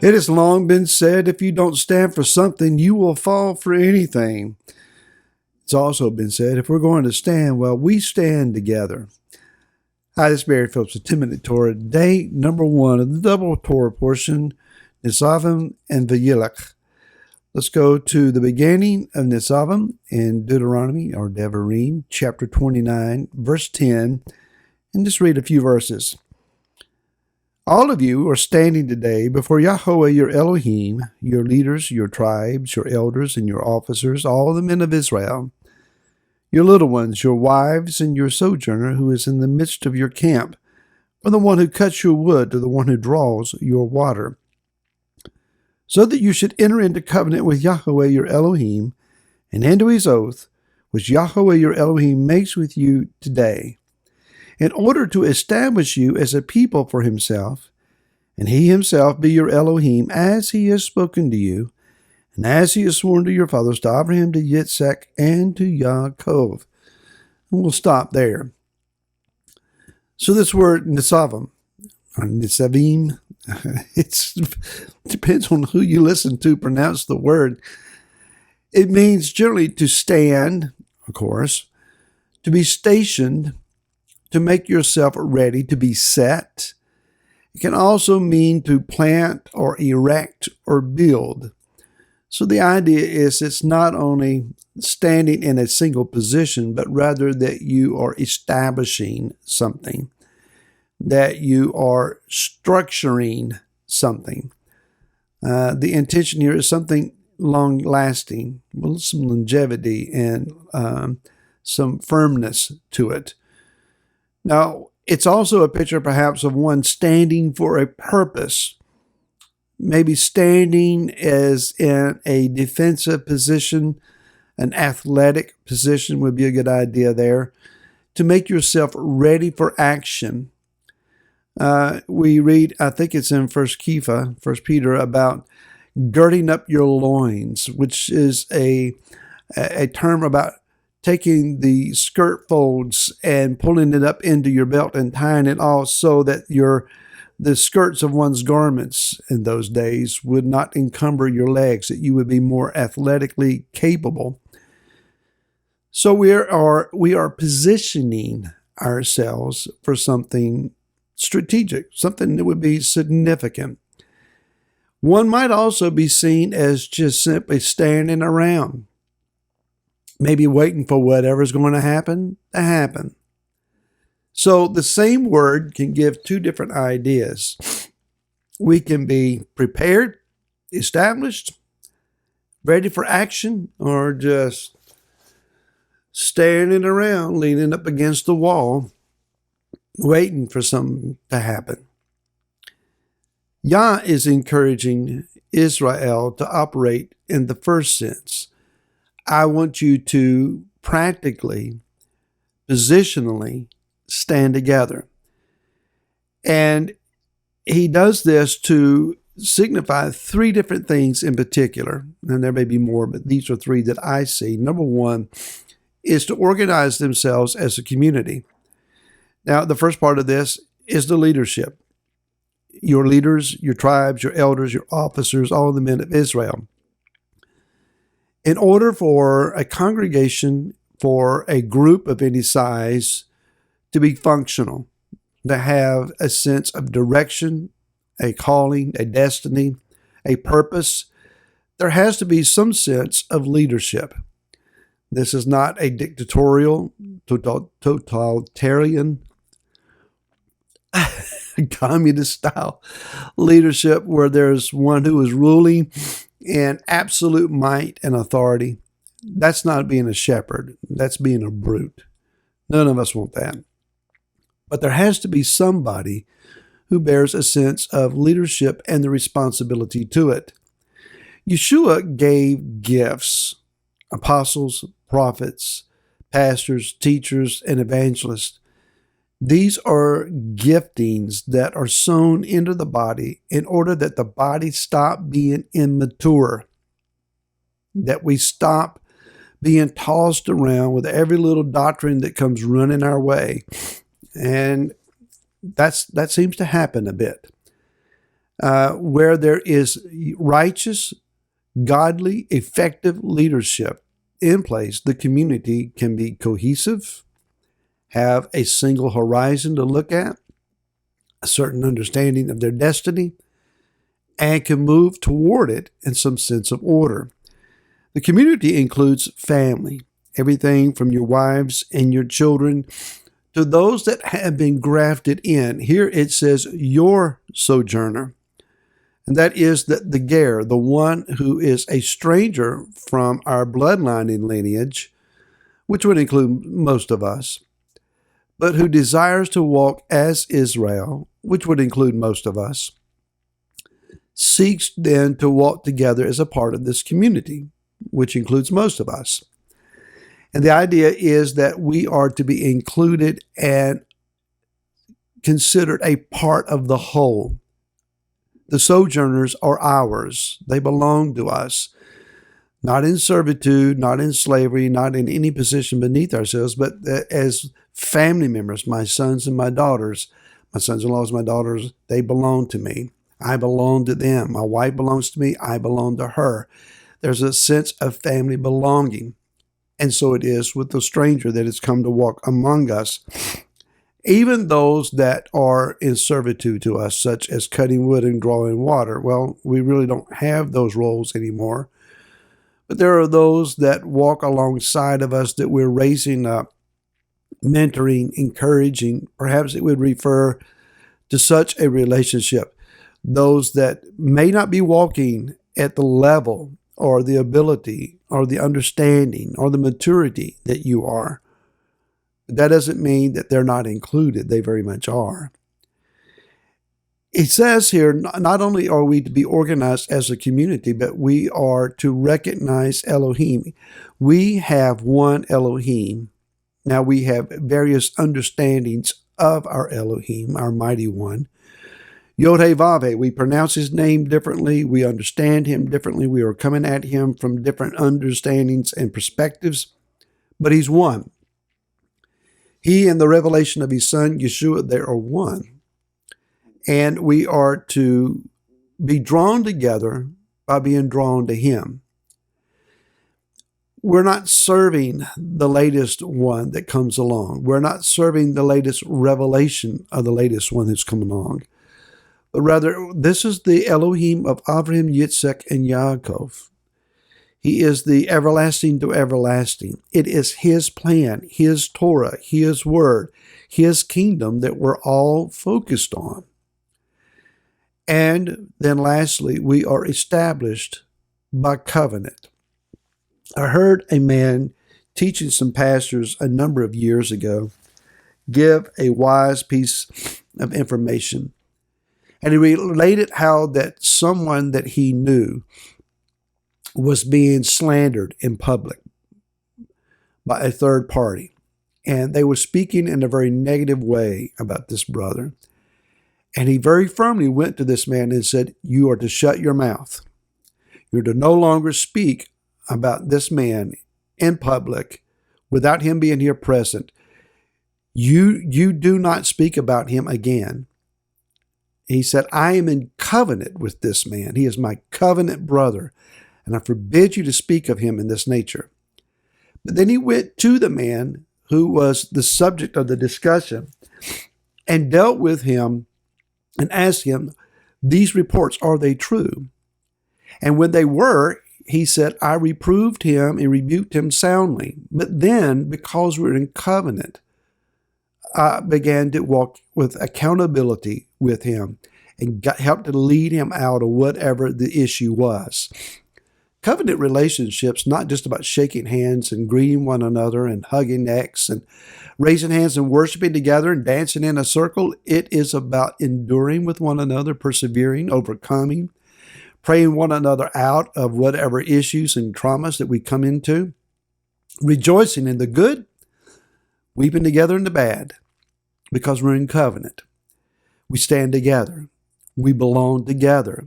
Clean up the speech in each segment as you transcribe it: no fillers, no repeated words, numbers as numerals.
It has long been said, if you don't stand for something, you will fall for anything. It's also been said, if we're going to stand, well, we stand together. Hi, this is Barry Phillips with 10-Minute Torah. Day number 1 of the double Torah portion, Nitzavim and Vayilach. Let's go to the beginning of Nitzavim in Deuteronomy, or Devarim, chapter 29, verse 10, and just read a few verses. All of you are standing today before Yahweh your Elohim, your leaders, your tribes, your elders, and your officers, all the men of Israel, your little ones, your wives, and your sojourner who is in the midst of your camp, from the one who cuts your wood to the one who draws your water, so that you should enter into covenant with Yahweh your Elohim, and into his oath, which Yahweh your Elohim makes with you today, in order to establish you as a people for himself, and he himself be your Elohim, as he has spoken to you, and as he has sworn to your fathers, to Abraham, to Yitzhak, and to Yaakov. And we'll stop there. So this word Nitzavim, or Nitzavim, it depends on who you listen to pronounce the word. It means generally to stand, of course, to be stationed, to make yourself ready, to be set. It can also mean to plant or erect or build. So the idea is it's not only standing in a single position, but rather that you are establishing something, that you are structuring something. The intention here is something long-lasting, with some longevity and some firmness to it. Now, it's also a picture perhaps of one standing for a purpose, maybe standing as in a defensive position, an athletic position would be a good idea there, to make yourself ready for action. We read, I think it's in 1 Peter, about girding up your loins, which is a term about taking the skirt folds and pulling it up into your belt and tying it all so that the skirts of one's garments in those days would not encumber your legs, that you would be more athletically capable. So we are positioning ourselves for something strategic, something that would be significant. One might also be seen as just simply standing around, maybe waiting for whatever's going to happen to happen. So the same word can give two different ideas. We can be prepared, established, ready for action, or just standing around, leaning up against the wall, waiting for something to happen. Yah is encouraging Israel to operate in the first sense. I want you to practically, positionally stand together. And he does this to signify three different things in particular. And there may be more, but these are three that I see. Number one is to organize themselves as a community. Now, the first part of this is the leadership. Your leaders, your tribes, your elders, your officers, all the men of Israel. In order for a congregation, for a group of any size to be functional, to have a sense of direction, a calling, a destiny, a purpose, there has to be some sense of leadership. This is not a dictatorial, totalitarian, communist style leadership where there's one who is ruling in absolute might and authority. That's not being a shepherd. That's being a brute. None of us want that. But there has to be somebody who bears a sense of leadership and the responsibility to it. Yeshua gave gifts, apostles, prophets, pastors, teachers, and evangelists. These are giftings that are sown into the body in order that the body stop being immature, that we stop being tossed around with every little doctrine that comes running our way. And that seems to happen a bit. where there is righteous, godly, effective leadership in place, the community can be cohesive, have a single horizon to look at, a certain understanding of their destiny, and can move toward it in some sense of order. The community includes family, everything from your wives and your children to those that have been grafted in. Here it says, your sojourner. And that is the ger, the one who is a stranger from our bloodline and lineage, which would include most of us, but who desires to walk as Israel, which would include most of us, seeks then to walk together as a part of this community, which includes most of us. And the idea is that we are to be included and considered a part of the whole. The sojourners are ours. They belong to us. Not in servitude, not in slavery, not in any position beneath ourselves, but as family members, my sons and my daughters, my sons-in-laws, my daughters, they belong to me. I belong to them. My wife belongs to me. I belong to her. There's a sense of family belonging. And so it is with the stranger that has come to walk among us. Even those that are in servitude to us, such as cutting wood and drawing water, well, we really don't have those roles anymore. But there are those that walk alongside of us that we're raising up, mentoring, encouraging. Perhaps it would refer to such a relationship. Those that may not be walking at the level or the ability or the understanding or the maturity that you are. That doesn't mean that they're not included. They very much are. It says here, not only are we to be organized as a community, but we are to recognize Elohim. We have one Elohim. Now we have various understandings of our Elohim, our mighty one. Yod-Heh-Vav-Heh, we pronounce his name differently. We understand him differently. We are coming at him from different understandings and perspectives, but he's one. He and the revelation of his son, Yeshua, they are one. And we are to be drawn together by being drawn to him. We're not serving the latest one that comes along. We're not serving the latest revelation of the latest one that's come along. But rather, this is the Elohim of Avraham, Yitzhak, and Yaakov. He is the everlasting to everlasting. It is his plan, his Torah, his word, his kingdom that we're all focused on. And then lastly, we are established by covenant. I heard a man teaching some pastors a number of years ago give a wise piece of information. And he related how that someone that he knew was being slandered in public by a third party. And they were speaking in a very negative way about this brother. And he very firmly went to this man and said, you are to shut your mouth. You're to no longer speak about this man in public without him being here present. You do not speak about him again. He said, I am in covenant with this man. He is my covenant brother, and I forbid you to speak of him in this nature. But then he went to the man who was the subject of the discussion and dealt with him and asked him, these reports, are they true? And when they were, he said, I reproved him and rebuked him soundly. But then, because we're in covenant, I began to walk with accountability with him and helped to lead him out of whatever the issue was. Covenant relationships, not just about shaking hands and greeting one another and hugging necks and raising hands and worshiping together and dancing in a circle. It is about enduring with one another, persevering, overcoming, praying one another out of whatever issues and traumas that we come into, rejoicing in the good, weeping together in the bad, because we're in covenant. We stand together. We belong together.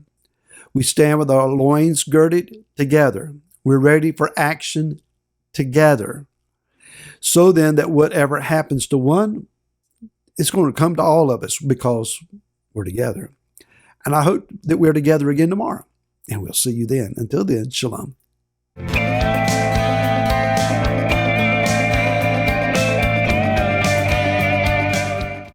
We stand with our loins girded together. We're ready for action together. So then that whatever happens to one, it's going to come to all of us because we're together. And I hope that we're together again tomorrow. And we'll see you then. Until then, shalom.